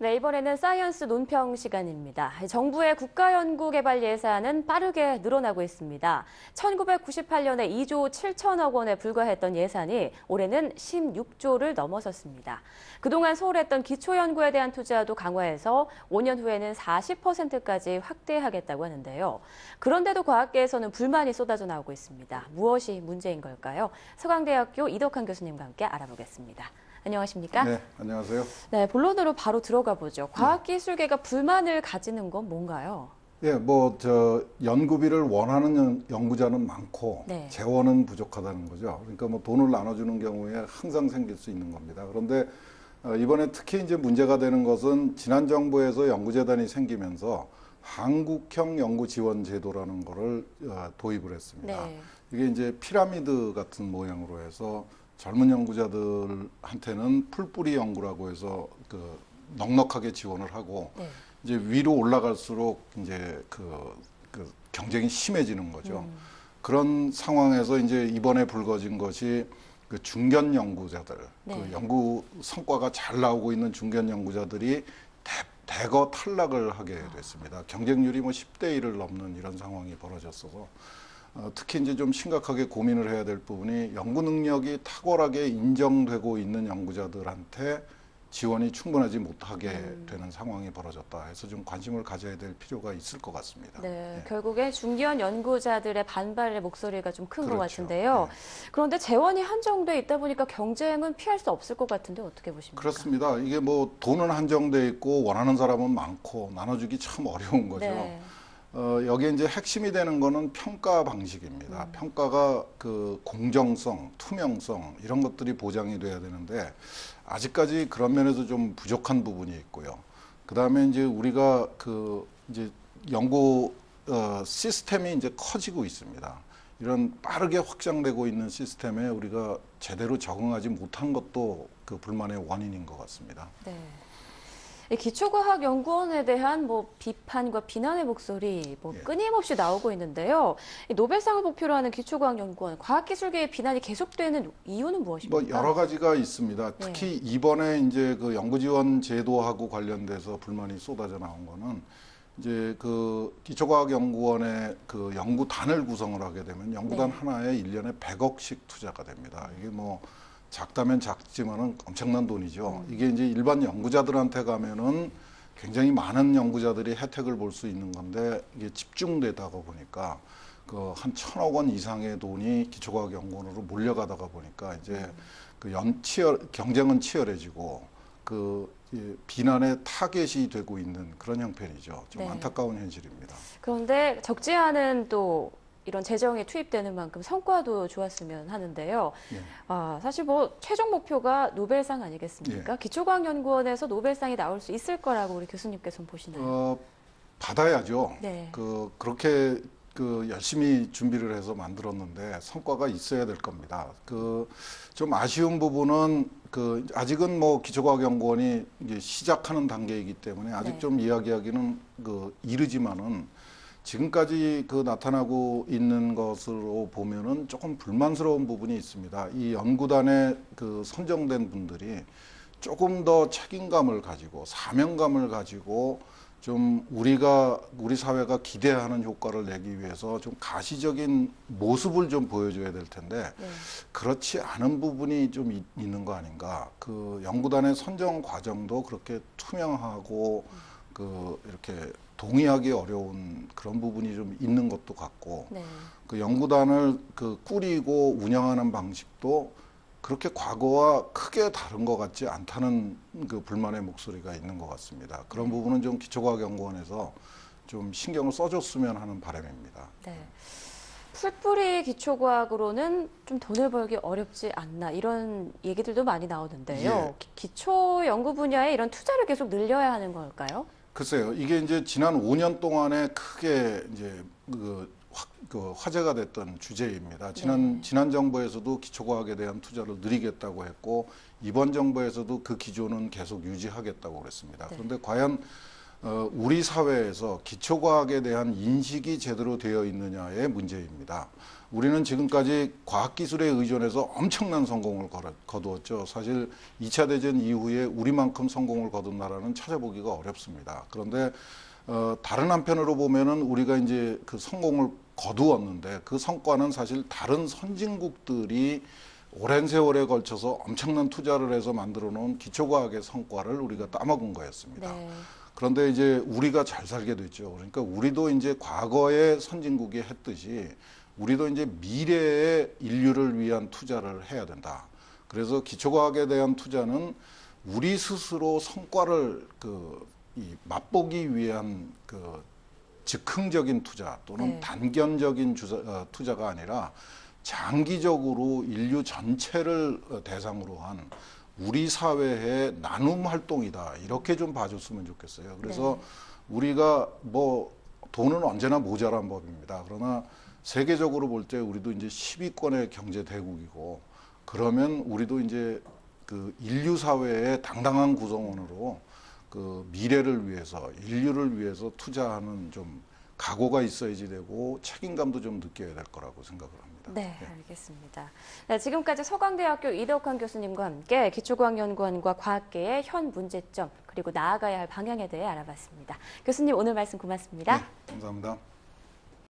네, 이번에는 사이언스 논평 시간입니다. 정부의 국가연구개발 예산은 빠르게 늘어나고 있습니다. 1998년에 2조 7천억 원에 불과했던 예산이 올해는 16조를 넘어섰습니다. 그동안 소홀했던 기초연구에 대한 투자도 강화해서 5년 후에는 40%까지 확대하겠다고 하는데요. 그런데도 과학계에서는 불만이 쏟아져 나오고 있습니다. 무엇이 문제인 걸까요? 서강대학교 이덕환 교수님과 함께 알아보겠습니다. 안녕하십니까? 네, 안녕하세요. 네, 본론으로 바로 들어가 보죠. 과학기술계가 불만을 가지는 건 뭔가요? 예, 연구비를 원하는 연구자는 많고 네. 재원은 부족하다는 거죠. 그러니까 돈을 나눠주는 경우에 항상 생길 수 있는 겁니다. 그런데 이번에 특히 이제 문제가 되는 것은 지난 정부에서 연구재단이 생기면서 한국형 연구지원제도라는 거를 도입을 했습니다. 네. 이게 이제 피라미드 같은 모양으로 해서 젊은 연구자들한테는 풀뿌리 연구라고 해서 넉넉하게 지원을 하고 네. 이제 위로 올라갈수록 이제 경쟁이 심해지는 거죠. 그런 상황에서 이제 이번에 불거진 것이 중견 연구자들, 네. 연구 성과가 잘 나오고 있는 중견 연구자들이 대거 탈락을 하게 됐습니다. 경쟁률이 10대 1을 넘는 이런 상황이 벌어졌어서 특히 이제 좀 심각하게 고민을 해야 될 부분이 연구 능력이 탁월하게 인정되고 있는 연구자들한테 지원이 충분하지 못하게 되는 상황이 벌어졌다 해서 좀 관심을 가져야 될 필요가 있을 것 같습니다. 네, 예. 결국에 중견 연구자들의 반발의 목소리가 좀 큰 것 그렇죠. 같은데요. 네. 그런데 재원이 한정돼 있다 보니까 경쟁은 피할 수 없을 것 같은데 어떻게 보십니까? 그렇습니다. 이게 돈은 한정돼 있고 원하는 사람은 많고 나눠주기 참 어려운 거죠. 네. 여기에 이제 핵심이 되는 거는 평가 방식입니다. 평가가 공정성, 투명성 이런 것들이 보장이 돼야 되는데 아직까지 그런 면에서 좀 부족한 부분이 있고요. 그다음에 이제 우리가 이제 연구 시스템이 이제 커지고 있습니다. 이런 빠르게 확장되고 있는 시스템에 우리가 제대로 적응하지 못한 것도 불만의 원인인 것 같습니다. 네. 이 기초과학연구원에 대한 비판과 비난의 목소리 예. 끊임없이 나오고 있는데요. 이 노벨상을 목표로 하는 기초과학연구원, 과학기술계의 비난이 계속되는 이유는 무엇입니까? 여러 가지가 있습니다. 특히 이번에 이제 연구지원 제도하고 관련돼서 불만이 쏟아져 나온 거는 이제 기초과학연구원의 연구단을 구성을 하게 되면 연구단 하나에 1년에 100억씩 투자가 됩니다. 이게 작다면 작지만은 엄청난 돈이죠. 이게 이제 일반 연구자들한테 가면은 굉장히 많은 연구자들이 혜택을 볼 수 있는 건데 이게 집중되다가 보니까 한 1,000억 원 이상의 돈이 기초과학연구원으로 몰려가다가 보니까 이제 경쟁은 치열해지고 비난의 타겟이 되고 있는 그런 형편이죠. 좀 안타까운 현실입니다. 그런데 적지 않은 또 이런 재정이 투입되는 만큼 성과도 좋았으면 하는데요. 예. 사실 최종 목표가 노벨상 아니겠습니까? 예. 기초과학연구원에서 노벨상이 나올 수 있을 거라고 우리 교수님께서는 보시나요? 받아야죠. 네. 그렇게 열심히 준비를 해서 만들었는데 성과가 있어야 될 겁니다. 좀 아쉬운 부분은 아직은 기초과학연구원이 이제 시작하는 단계이기 때문에 아직 좀 이야기하기는 이르지만은 지금까지 나타나고 있는 것으로 보면은 조금 불만스러운 부분이 있습니다. 이 연구단에 선정된 분들이 조금 더 책임감을 가지고 사명감을 가지고 좀 우리 사회가 기대하는 효과를 내기 위해서 좀 가시적인 모습을 좀 보여줘야 될 텐데 그렇지 않은 부분이 좀 있는 거 아닌가. 연구단의 선정 과정도 그렇게 투명하고 이렇게 동의하기 어려운 그런 부분이 좀 있는 것도 같고 연구단을 꾸리고 운영하는 방식도 그렇게 과거와 크게 다른 것 같지 않다는 불만의 목소리가 있는 것 같습니다. 그런 부분은 좀 기초과학연구원에서 좀 신경을 써줬으면 하는 바람입니다. 네. 풀뿌리 기초과학으로는 좀 돈을 벌기 어렵지 않나 이런 얘기들도 많이 나오는데요. 예. 기초 연구 분야에 이런 투자를 계속 늘려야 하는 걸까요? 글쎄요, 이게 이제 지난 5년 동안에 크게 이제 화제가 됐던 주제입니다. 지난 정부에서도 기초과학에 대한 투자를 늘리겠다고 했고 이번 정부에서도 그 기조는 계속 유지하겠다고 그랬습니다. 그런데 과연 우리 사회에서 기초과학에 대한 인식이 제대로 되어 있느냐의 문제입니다. 우리는 지금까지 과학기술에 의존해서 엄청난 성공을 거두었죠. 사실 2차 대전 이후에 우리만큼 성공을 거둔 나라는 찾아보기가 어렵습니다. 그런데 다른 한편으로 보면은 우리가 이제 그 성공을 거두었는데 그 성과는 사실 다른 선진국들이 오랜 세월에 걸쳐서 엄청난 투자를 해서 만들어 놓은 기초과학의 성과를 우리가 따먹은 거였습니다. 네. 그런데 이제 우리가 잘 살게 됐죠. 그러니까 우리도 이제 과거의 선진국이 했듯이 우리도 이제 미래의 인류를 위한 투자를 해야 된다. 그래서 기초과학에 대한 투자는 우리 스스로 성과를 맛보기 위한 즉흥적인 투자 또는 네. 단견적인 투자가 아니라 장기적으로 인류 전체를 대상으로 한 우리 사회의 나눔 활동이다. 이렇게 좀 봐줬으면 좋겠어요. 그래서 우리가 뭐 돈은 언제나 모자란 법입니다. 그러나 세계적으로 볼 때 우리도 이제 10위권의 경제 대국이고 그러면 우리도 이제 그 인류 사회의 당당한 구성원으로 그 미래를 위해서 인류를 위해서 투자하는 좀 각오가 있어야지 되고 책임감도 좀 느껴야 될 거라고 생각을 합니다. 네, 알겠습니다. 네, 지금까지 서강대학교 이덕환 교수님과 함께 기초과학연구원과 과학계의 현 문제점 그리고 나아가야 할 방향에 대해 알아봤습니다. 교수님 오늘 말씀 고맙습니다. 네, 감사합니다.